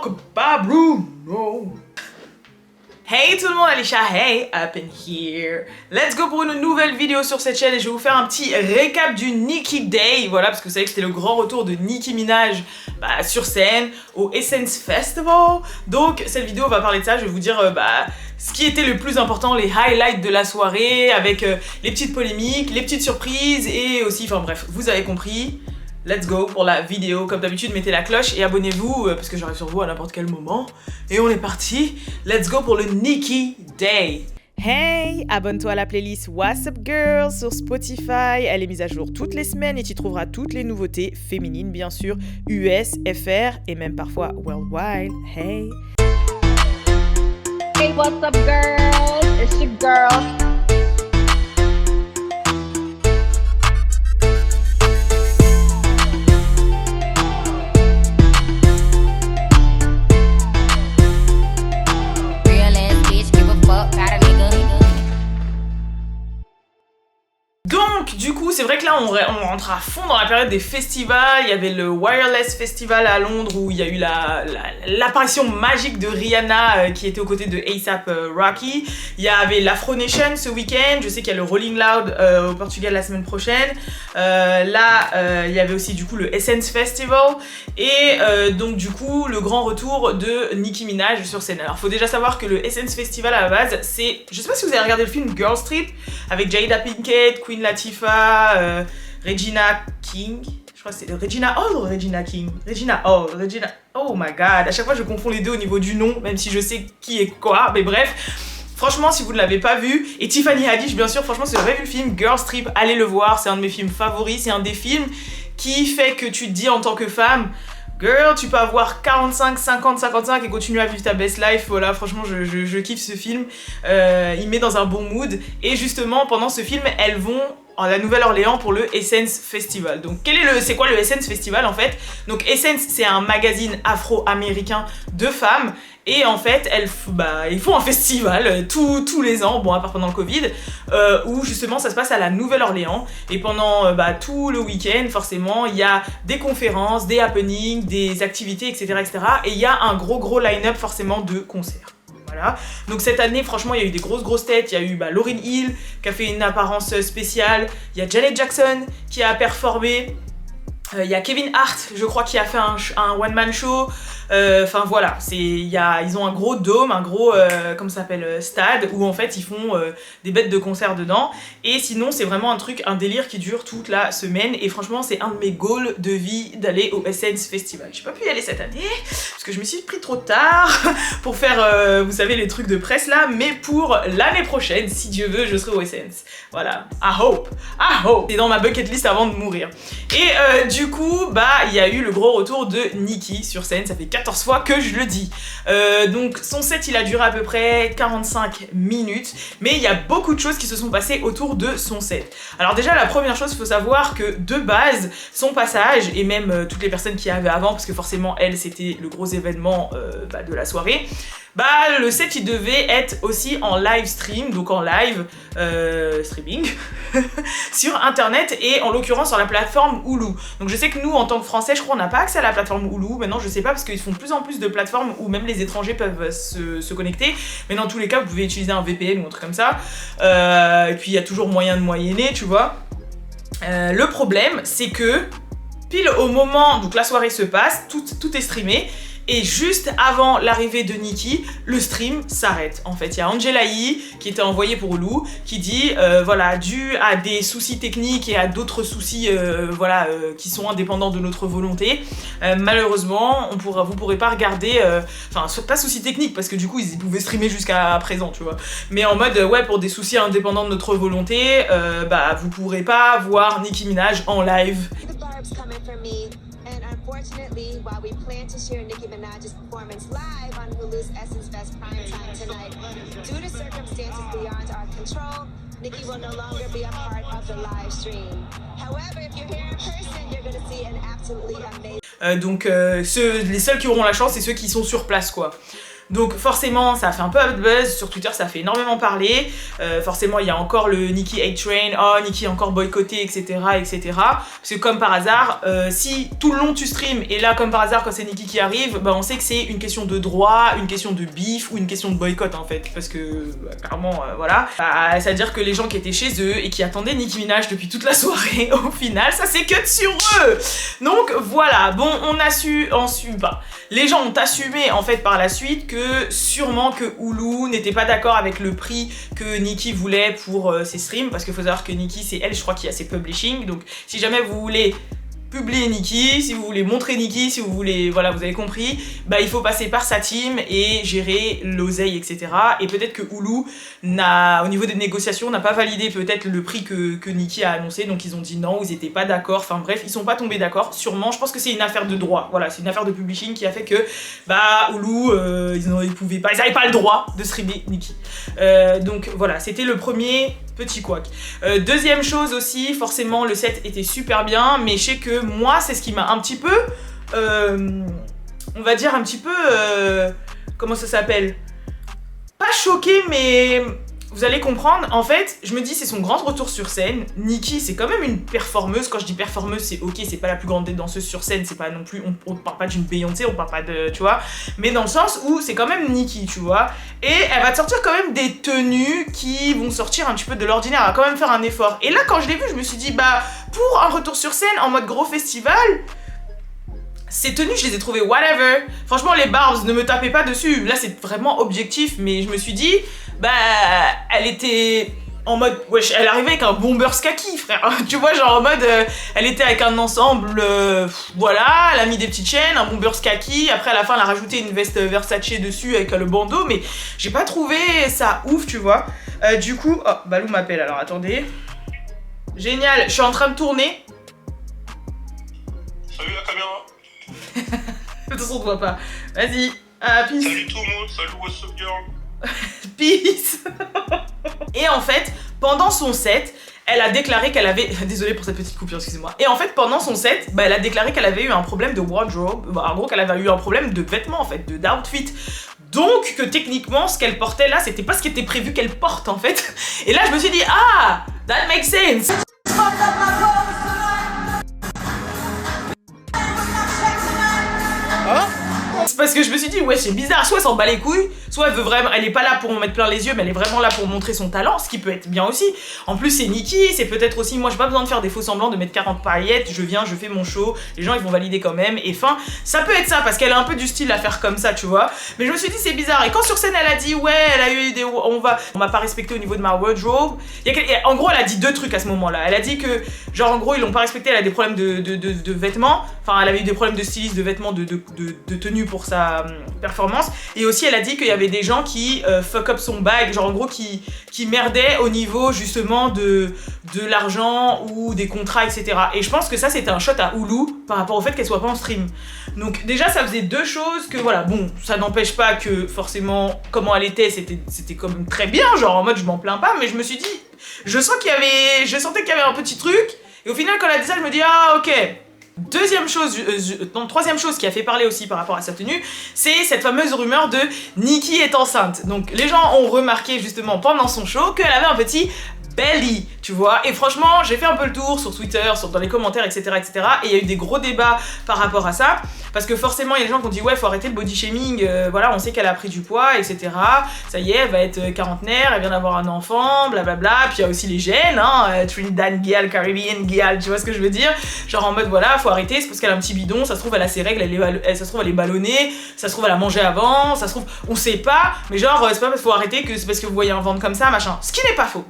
talk about Bruno. Hey tout le monde, Alicia, hey, up in here. Let's go pour une nouvelle vidéo sur cette chaîne et je vais vous faire un petit récap du Nicki Day. Voilà, parce que vous savez que c'était le grand retour de Nicki Minaj sur scène au Essence Festival. Donc cette vidéo va parler de ça, je vais vous dire ce qui était le plus important, les highlights de la soirée avec les petites polémiques, les petites surprises et aussi, enfin bref, vous avez compris. Let's go pour la vidéo. Comme d'habitude, mettez la cloche et abonnez-vous parce que j'arrive sur vous à n'importe quel moment. Et on est parti. Let's go pour le Nicki Day. Hey, abonne-toi à la playlist What's Up Girl sur Spotify. Elle est mise à jour toutes les semaines et tu trouveras toutes les nouveautés féminines, bien sûr, US, FR et même parfois worldwide. Hey. Hey, what's up, girls? It's your girl. Donc du coup c'est vrai que là on rentre à fond dans la période des festivals. Il y avait le Wireless Festival à Londres où il y a eu l'apparition magique de Rihanna qui était aux côtés de A$AP Rocky. Il y avait l'Afro Nation ce week-end. Je sais qu'il y a le Rolling Loud au Portugal la semaine prochaine. Il y avait aussi du coup le Essence Festival et donc du coup le grand retour de Nicki Minaj sur scène. Alors faut déjà savoir que le Essence Festival à la base c'est, je sais pas si vous avez regardé le film Girls Trip avec Jada Pinkett, Queen Latifah, Regina King, je crois que c'est Regina Hall ou Regina King? Regina Hall, Regina, oh my god, à chaque fois je confonds les deux au niveau du nom, même si je sais qui est quoi, mais bref. Franchement, si vous ne l'avez pas vu, et Tiffany Haddish bien sûr, franchement si vous avez vu le film Girls Trip, allez le voir, c'est un de mes films favoris, c'est un des films qui fait que tu te dis en tant que femme, girl, tu peux avoir 45, 50, 55 et continuer à vivre ta best life. Voilà, franchement, je kiffe ce film. Il met dans un bon mood. Et justement, pendant ce film, elles vont à la Nouvelle-Orléans pour le Essence Festival. Donc, c'est quoi le Essence Festival en fait? Donc, Essence, c'est un magazine afro-américain de femmes. Et en fait, ils font un festival tous les ans, bon à part pendant le Covid, où justement ça se passe à la Nouvelle-Orléans. Et pendant tout le week-end, forcément, il y a des conférences, des happenings, des activités, etc. etc. Et il y a un gros line-up forcément de concerts. Voilà. Donc cette année, franchement, il y a eu des grosses têtes. Il y a eu Lauryn Hill qui a fait une apparence spéciale. Il y a Janet Jackson qui a performé. Il y a Kevin Hart, je crois, qui a fait un one-man show. Enfin voilà, ils ont un gros dôme, un gros comment ça s'appelle, stade où en fait ils font des bêtes de concert dedans. Et sinon c'est vraiment un délire qui dure toute la semaine. Et franchement c'est un de mes goals de vie d'aller au Essence Festival. J'ai pas pu y aller cette année parce que je me suis pris trop tard pour faire vous savez les trucs de presse là. Mais pour l'année prochaine, si Dieu veut, je serai au Essence. Voilà, I hope. C'est dans ma bucket list avant de mourir. Et du coup il y a eu le gros retour de Nicki sur scène. Ça fait 14 fois que je le dis. Donc son set il a duré à peu près 45 minutes, mais il y a beaucoup de choses qui se sont passées autour de son set. Alors déjà la première chose, il faut savoir que de base son passage, et même toutes les personnes qui avaient avant, parce que forcément elle c'était le gros événement de la soirée, le set il devait être aussi en live stream, donc en live streaming sur internet et en l'occurrence sur la plateforme Hulu. Donc je sais que nous en tant que français je crois on n'a pas accès à la plateforme Hulu, maintenant je sais pas parce qu'ils font de plus en plus de plateformes où même les étrangers peuvent se connecter, mais dans tous les cas vous pouvez utiliser un VPN ou un truc comme ça, et puis il y a toujours moyen de moyenner, tu vois. Le problème c'est que pile au moment, donc la soirée se passe, tout est streamé. Et juste avant l'arrivée de Nicki, le stream s'arrête. En fait, il y a Angela Yee qui était envoyée pour Hulu qui dit voilà, dû à des soucis techniques et à d'autres soucis qui sont indépendants de notre volonté, malheureusement, vous pourrez pas regarder, pas soucis techniques parce que du coup ils pouvaient streamer jusqu'à présent, tu vois. Mais en mode pour des soucis indépendants de notre volonté, vous pourrez pas voir Nicki Minaj en live. Unfortunately, while we plan to share Nicki Minaj's performance live on Hulu's Essence Fest primetime tonight, due to circumstances beyond our control, Nicki will no longer be a part of the live stream. However, if you're here in person, you're going to see an absolutely amazing... Les seuls qui auront la chance, c'est ceux qui sont sur place, quoi. Donc forcément ça a fait un peu de buzz, sur Twitter ça a fait énormément parler, forcément il y a encore le Nicki Hate Train, oh Nicki encore boycotté, etc. etc. Parce que comme par hasard, si tout le long tu stream et là comme par hasard quand c'est Nicki qui arrive, bah on sait que c'est une question de droit, une question de beef ou une question de boycott en fait, parce que clairement voilà, c'est-à-dire que les gens qui étaient chez eux et qui attendaient Nicki Minaj depuis toute la soirée, au final ça s'est cut sur eux. Donc voilà, bon on a su ensuite, les gens ont assumé en fait par la suite que sûrement que Hulu n'était pas d'accord avec le prix que Nicki voulait pour ses streams, parce qu'il faut savoir que Nicki c'est elle je crois qui a ses publishing, donc si jamais vous voulez publier Nicki, si vous voulez montrer Nicki, si vous voulez, voilà vous avez compris, bah il faut passer par sa team et gérer l'oseille etc. Et peut-être que Hulu au niveau des négociations n'a pas validé peut-être le prix que Nicki a annoncé, donc ils ont dit non, ils étaient pas d'accord, enfin bref ils sont pas tombés d'accord, sûrement, je pense que c'est une affaire de droit, voilà c'est une affaire de publishing qui a fait que bah Hulu ils avaient pas le droit de streamer Nicki, donc voilà c'était le premier petit couac. Deuxième chose aussi, forcément le set était super bien, mais je sais que moi c'est ce qui m'a un petit peu, on va dire un petit peu, comment ça s'appelle, pas choqué mais vous allez comprendre, en fait je me dis c'est son grand retour sur scène. Nicki c'est quand même une performeuse, quand je dis performeuse c'est ok, c'est pas la plus grande des danseuses sur scène, c'est pas non plus, on parle pas d'une Beyoncé, on parle pas de, tu vois, mais dans le sens où c'est quand même Nicki, tu vois, et elle va te sortir quand même des tenues qui vont sortir un petit peu de l'ordinaire, elle va quand même faire un effort, et là quand je l'ai vu je me suis dit bah pour un retour sur scène en mode gros festival, ces tenues, je les ai trouvées whatever. Franchement, les barbs, ne me tapez pas dessus. Là, c'est vraiment objectif, mais je me suis dit, bah, elle était en mode, wesh, elle arrivait avec un bombers kaki, frère. Tu vois, genre en mode, elle était avec un ensemble, voilà, elle a mis des petites chaînes, un bombers kaki. Après, à la fin, elle a rajouté une veste Versace dessus avec le bandeau, mais j'ai pas trouvé ça ouf, tu vois. Du coup, oh, Balou m'appelle, alors attendez. Génial, je suis en train de tourner. Salut la caméra. De toute façon, on te voit pas. Vas-y. Peace. Salut tout le monde. Salut, what's up, girl? Peace. Et en fait, pendant son set, elle a déclaré qu'elle avait... Désolée pour cette petite coupure, excusez-moi. Et en fait, pendant son set, bah, elle a déclaré qu'elle avait eu un problème de wardrobe. Bah, en gros, qu'elle avait eu un problème de vêtements, en fait, d'outfit. Donc, que techniquement, ce qu'elle portait là, c'était pas ce qui était prévu qu'elle porte, en fait. Et là, je me suis dit, ah, that makes sense. C'est parce que je me suis dit ouais c'est bizarre, soit elle s'en bat les couilles, soit elle veut vraiment, elle est pas là pour me mettre plein les yeux, mais elle est vraiment là pour montrer son talent, ce qui peut être bien aussi. En plus c'est Nicki, c'est peut-être aussi, moi j'ai pas besoin de faire des faux semblants, de mettre 40 paillettes, je viens, je fais mon show, les gens ils vont valider quand même, et fin, ça peut être ça, parce qu'elle a un peu du style à faire comme ça, tu vois. Mais je me suis dit c'est bizarre, et quand sur scène elle a dit ouais, elle a eu des, on m'a pas respecté au niveau de ma wardrobe, en gros elle a dit deux trucs à ce moment-là, elle a dit que genre en gros ils l'ont pas respecté, elle a des problèmes de vêtements, enfin elle avait eu des problèmes de styliste, de vêtements, de tenue pour sa performance, et aussi elle a dit qu'il y avait des gens qui fuck up son bag, genre en gros qui merdaient au niveau justement de l'argent ou des contrats etc. Et je pense que ça c'était un shot à Hulu par rapport au fait qu'elle soit pas en stream. Donc déjà ça faisait deux choses que voilà, bon ça n'empêche pas que forcément comment elle était c'était quand même très bien, genre en mode je m'en plains pas, mais je me suis dit je sentais qu'il y avait un petit truc, et au final quand elle a dit ça je me dis ah ok. Deuxième chose, troisième chose qui a fait parler aussi par rapport à sa tenue, c'est cette fameuse rumeur de Nicki est enceinte. Donc les gens ont remarqué justement pendant son show qu'elle avait un petit belly, tu vois, et franchement j'ai fait un peu le tour sur Twitter, dans les commentaires etc etc, et il y a eu des gros débats par rapport à ça, parce que forcément il y a des gens qui ont dit ouais faut arrêter le body shaming, voilà on sait qu'elle a pris du poids etc, ça y est elle va être quarantenaire, elle vient d'avoir un enfant, blablabla, puis il y a aussi les gènes, hein, Trinidad Gal, Caribbean Gal, tu vois ce que je veux dire, genre en mode voilà faut arrêter, c'est parce qu'elle a un petit bidon, ça se trouve elle a ses règles, ça se trouve elle est ballonnée, ça se trouve elle a mangé avant, ça se trouve on sait pas, mais genre c'est pas parce qu'il faut arrêter que c'est parce que vous voyez un ventre comme ça machin, ce qui n'est pas faux.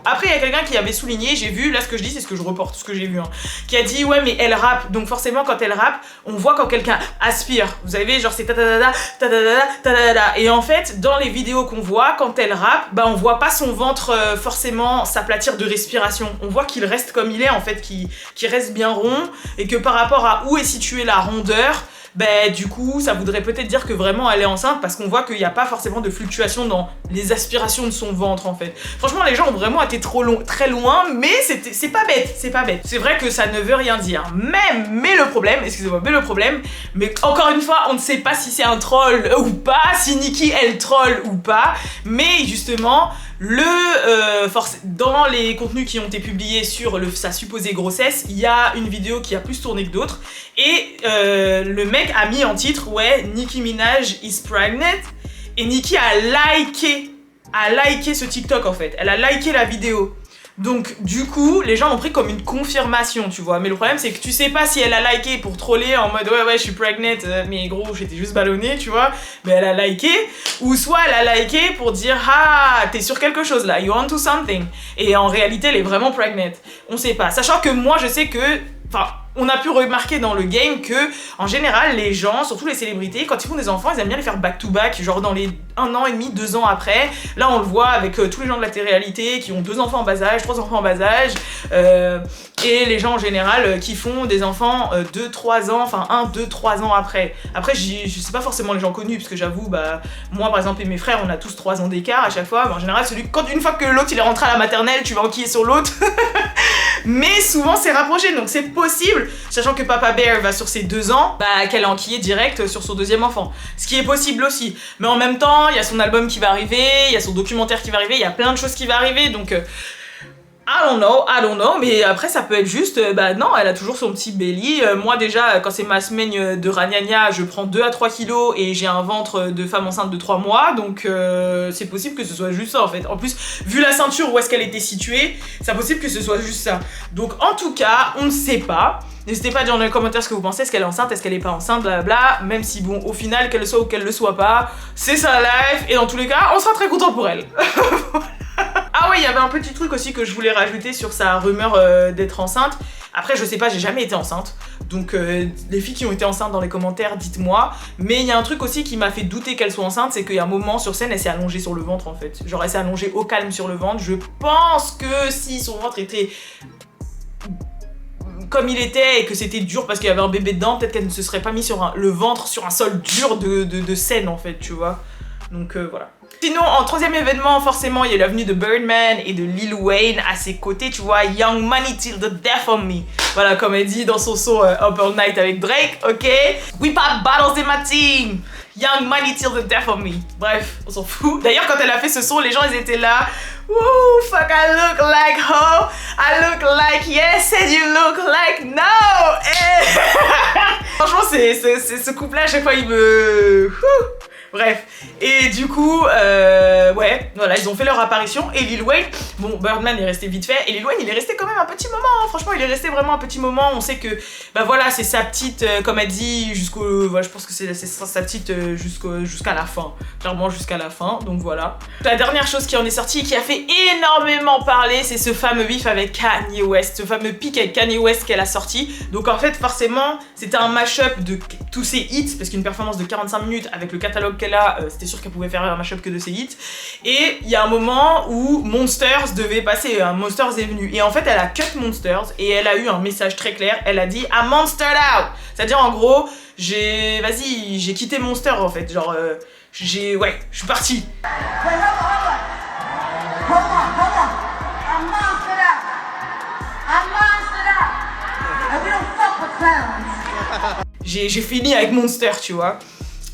Après il y a quelqu'un qui avait souligné, j'ai vu, là ce que je dis c'est ce que je reporte, ce que j'ai vu, hein, qui a dit ouais mais elle rappe, donc forcément quand elle rappe, on voit quand quelqu'un aspire, vous savez genre c'est ta-ta-ta-ta, ta-ta-ta-ta, et en fait dans les vidéos qu'on voit, quand elle rappe, bah on voit pas son ventre forcément s'aplatir de respiration, on voit qu'il reste comme il est en fait, qu'il reste bien rond, et que par rapport à où est située la rondeur, du coup ça voudrait peut-être dire que vraiment elle est enceinte parce qu'on voit qu'il n'y a pas forcément de fluctuation dans les aspirations de son ventre en fait. Franchement les gens ont vraiment été très loin, mais c'est pas bête, c'est pas bête. C'est vrai que ça ne veut rien dire. Mais le problème, mais encore une fois on ne sait pas si c'est un troll ou pas, si Nicki elle troll ou pas, mais justement dans les contenus qui ont été publiés sur sa supposée grossesse, il y a une vidéo qui a plus tourné que d'autres et le mec a mis en titre ouais Nicki Minaj is pregnant et Nicki a liké ce TikTok en fait, elle a liké la vidéo. Donc du coup les gens l'ont pris comme une confirmation tu vois, mais le problème c'est que tu sais pas si elle a liké pour troller en mode ouais je suis pregnant mais gros j'étais juste ballonnée tu vois, mais elle a liké, ou soit elle a liké pour dire ah t'es sur quelque chose là, you onto something, et en réalité elle est vraiment pregnant, on sait pas, sachant que moi je sais que on a pu remarquer dans le game que, en général, les gens, surtout les célébrités, quand ils font des enfants, ils aiment bien les faire back-to-back, genre dans les 1 an et demi, 2 ans après. Là, on le voit avec tous les gens de la télé-réalité qui ont 2 enfants en bas âge, 3 enfants en bas âge, et les gens en général qui font des enfants 2-3 ans, enfin 1-2-3 ans après. Après, je sais pas forcément les gens connus, parce que j'avoue, moi par exemple et mes frères, on a tous 3 ans d'écart à chaque fois, mais en général, une fois que l'autre il est rentré à la maternelle, tu vas enquiller sur l'autre. Mais souvent c'est rapproché, donc c'est possible, sachant que Papa Bear va sur ses 2 ans, qu'elle a enquillé direct sur son 2e enfant. Ce qui est possible aussi. Mais en même temps, il y a son album qui va arriver, il y a son documentaire qui va arriver, il y a plein de choses qui vont arriver, donc... I don't know, mais après ça peut être juste, non, elle a toujours son petit belly. Moi déjà, quand c'est ma semaine de ragnagna, je prends 2 à 3 kilos et j'ai un ventre de femme enceinte de 3 mois, donc c'est possible que ce soit juste ça en fait. En plus, vu la ceinture où est-ce qu'elle était située, c'est possible que ce soit juste ça. Donc en tout cas, on ne sait pas. N'hésitez pas à dire dans les commentaires ce que vous pensez, est-ce qu'elle est enceinte, est-ce qu'elle est pas enceinte, blablabla, même si bon, au final, qu'elle le soit ou qu'elle le soit pas, c'est sa life, et dans tous les cas, on sera très content pour elle. Ah oui, il y avait un petit truc aussi que je voulais rajouter sur sa rumeur d'être enceinte. Après, je sais pas, j'ai jamais été enceinte. Donc, les filles qui ont été enceintes dans les commentaires, dites-moi. Mais il y a un truc aussi qui m'a fait douter qu'elle soit enceinte, c'est qu'il y a un moment sur scène, elle s'est allongée sur le ventre en fait. Genre, elle s'est allongée au calme sur le ventre. Je pense que si son ventre était comme il était et que c'était dur parce qu'il y avait un bébé dedans, peut-être qu'elle ne se serait pas mis sur le ventre sur un sol dur de scène en fait, tu vois. Donc voilà. Sinon, en 3e événement, forcément, il y a la venue de Birdman et de Lil Wayne à ses côtés, tu vois, Young Money Till the Death of Me. Voilà, comme elle dit dans son son Up All Night avec Drake, ok. We pop bottles in my team. Young Money Till the Death of Me. Bref, on s'en fout. D'ailleurs, quand elle a fait ce son, les gens, ils étaient là. Woo, fuck, I look like ho. I look like yes, and you look like no. Franchement, c'est ce couple-là, à chaque fois, il me... Bref, et du coup, ouais, voilà, ils ont fait leur apparition, et Lil Wayne, bon, Birdman est resté vite fait, et Lil Wayne, il est resté quand même un petit moment, hein. Franchement, il est resté vraiment un petit moment, on sait que, voilà, c'est sa petite, comme elle dit, voilà, je pense que c'est sa petite jusqu'à la fin, clairement jusqu'à la fin, donc voilà. La dernière chose qui en est sortie, qui a fait énormément parler, c'est ce fameux bif avec Kanye West, ce fameux pic avec Kanye West qu'elle a sorti, donc en fait, forcément, c'était un mash-up de tous ses hits, parce qu'une performance de 45 minutes avec le catalogue qu'elle a, c'était sûr qu'elle pouvait faire un mashup que de ses hits. Et il y a un moment où Monsters devait passer, Monsters est venu. Et en fait, elle a cut Monsters et elle a eu un message très clair. Elle a dit « I'm monstered out !» C'est-à-dire, en gros, j'ai quitté Monster, en fait. Genre, ouais, je suis partie. J'ai fini avec Monster, tu vois.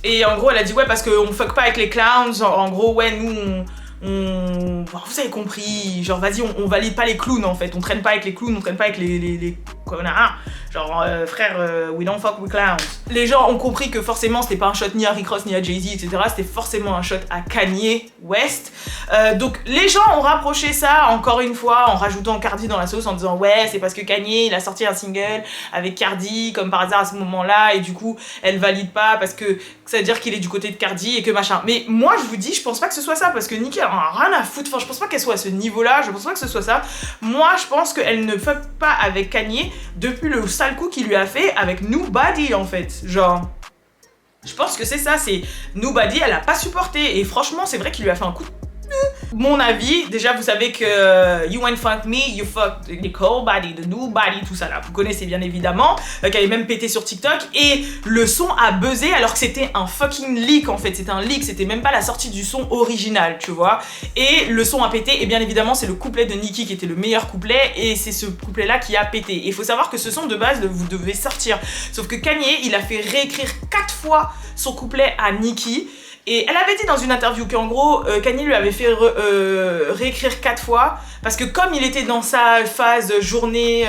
Et en gros, elle a dit ouais, parce qu'on fuck pas avec les clowns. En gros, ouais, nous, vous avez compris. Genre, vas-y, on valide pas les clowns en fait. On traîne pas avec les clowns, on traîne pas avec les connards. Genre, frère, we don't fuck with clowns. Les gens ont compris que forcément, c'était pas un shot ni à Rick Ross ni à Jay-Z, etc. C'était forcément un shot à Kanye West. Donc, les gens ont rapproché ça, encore une fois, en rajoutant Cardi dans la sauce, en disant ouais, c'est parce que Kanye, il a sorti un single avec Cardi, comme par hasard à ce moment-là, et du coup, elle valide pas parce que ça veut dire qu'il est du côté de Cardi et que machin. Mais moi, je vous dis, je pense pas que ce soit ça, parce que Nicki a rien à foutre. Enfin, je pense pas qu'elle soit à ce niveau-là, je pense pas que ce soit ça. Moi, je pense qu'elle ne fuck pas avec Kanye depuis le sale coup qu'il lui a fait avec Nobody, en fait. Genre, je pense que c'est ça, c'est Nobody, elle a pas supporté. Et franchement, c'est vrai qu'il lui a fait un coup de... Mon avis, déjà vous savez que You Ain't Fuck Me, You Fuck Nicole Body, The New Body, tout ça là, vous connaissez bien évidemment, qui avait même pété sur TikTok, et le son a buzzé alors que c'était un fucking leak en fait, c'était un leak, c'était même pas la sortie du son original, tu vois, et le son a pété, et bien évidemment c'est le couplet de Nicki qui était le meilleur couplet, et c'est ce couplet là qui a pété. Et il faut savoir que ce son de base vous devez sortir, sauf que Kanye il a fait réécrire 4 fois son couplet à Nicki. Et elle avait dit dans une interview qu'en gros, Kanye lui avait fait réécrire 4 fois parce que comme il était dans sa phase journée,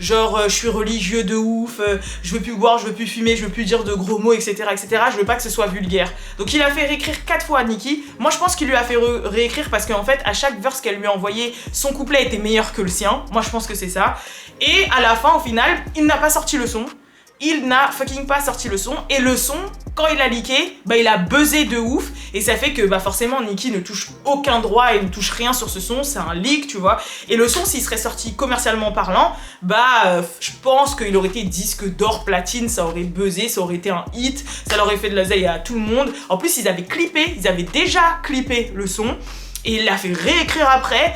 je suis religieux de ouf, je veux plus boire, je veux plus fumer, je veux plus dire de gros mots, etc., etc., je veux pas que ce soit vulgaire. Donc il a fait réécrire 4 fois à Nicki. Moi je pense qu'il lui a fait réécrire parce qu'en fait, à chaque verse qu'elle lui a envoyé, son couplet était meilleur que le sien. Moi je pense que c'est ça. Et à la fin, au final, il n'a pas sorti le son. Il n'a fucking pas sorti le son, et le son, quand il a leaké, bah il a buzzé de ouf, et ça fait que bah forcément Nicki ne touche aucun droit et ne touche rien sur ce son, c'est un leak, tu vois. Et le son, s'il serait sorti commercialement parlant, bah je pense qu'il aurait été disque d'or platine, ça aurait buzzé, ça aurait été un hit, ça leur aurait fait de l'oseille à tout le monde. En plus ils avaient déjà clippé le son, et il l'a fait réécrire après.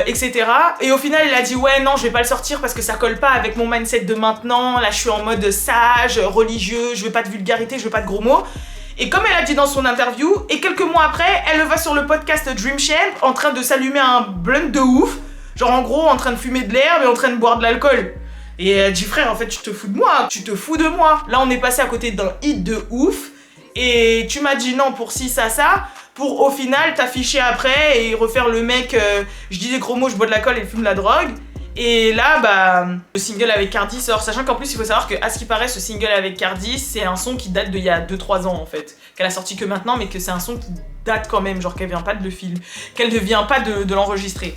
Etc. Et au final, il a dit ouais, non, je vais pas le sortir parce que ça colle pas avec mon mindset de maintenant. Là, je suis en mode sage, religieux, je veux pas de vulgarité, je veux pas de gros mots. Et comme elle a dit dans son interview, et quelques mois après, elle va sur le podcast Dream Champ en train de s'allumer un blunt de ouf, genre en gros en train de fumer de l'herbe et en train de boire de l'alcool. Et elle dit frère, en fait, tu te fous de moi, tu te fous de moi. Là, on est passé à côté d'un hit de ouf, et tu m'as dit non pour ci, ça, pour au final t'afficher après et refaire le mec, je dis des gros mots, je bois de l'alcool et fume de la drogue. Et là, bah, le single avec Cardi sort, sachant qu'en plus il faut savoir que, à ce qui paraît, ce single avec Cardi, c'est un son qui date d'il y a 2-3 ans en fait. Qu'elle a sorti que maintenant, mais que c'est un son qui date quand même, genre qu'elle vient pas de le film, qu'elle ne vient pas de l'enregistrer.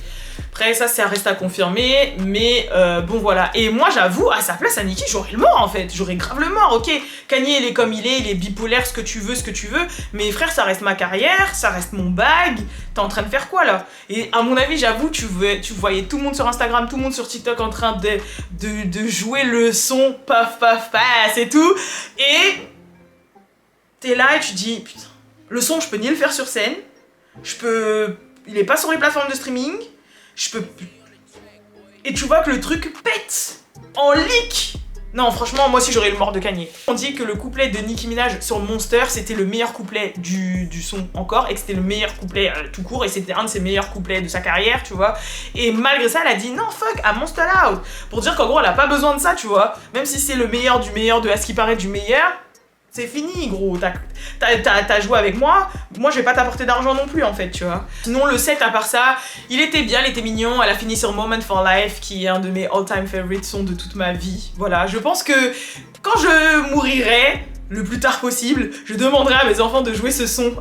Après ça reste à confirmer, mais bon voilà. Et moi j'avoue, à sa place à Nicki, j'aurais le mort en fait, j'aurais grave le mort, ok. Kanye il est comme il est bipolaire, ce que tu veux, mais frère ça reste ma carrière, ça reste mon bag, t'es en train de faire quoi là? Et à mon avis j'avoue, tu voyais tout le monde sur Instagram, tout le monde sur TikTok en train de jouer le son, paf paf paf et tout, et t'es là et tu dis, putain, le son je peux ni le faire sur scène, il est pas sur les plateformes de streaming, et tu vois que le truc pète en leak. Non franchement moi aussi j'aurais le mort de Kanye. On dit que le couplet de Nicki Minaj sur Monster c'était le meilleur couplet du son encore, et que c'était le meilleur couplet tout court, et c'était un de ses meilleurs couplets de sa carrière, tu vois. Et malgré ça elle a dit non fuck à Monster Out, pour dire qu'en gros elle a pas besoin de ça, tu vois. Même si c'est le meilleur du meilleur de à ce qui paraît du meilleur, c'est fini gros, t'as joué avec moi je vais pas t'apporter d'argent non plus en fait, tu vois. Sinon le set à part ça, il était bien, il était mignon, elle a fini sur Moment for Life qui est un de mes all-time favorite sons de toute ma vie. Voilà, je pense que quand je mourirai, le plus tard possible, je demanderai à mes enfants de jouer ce son.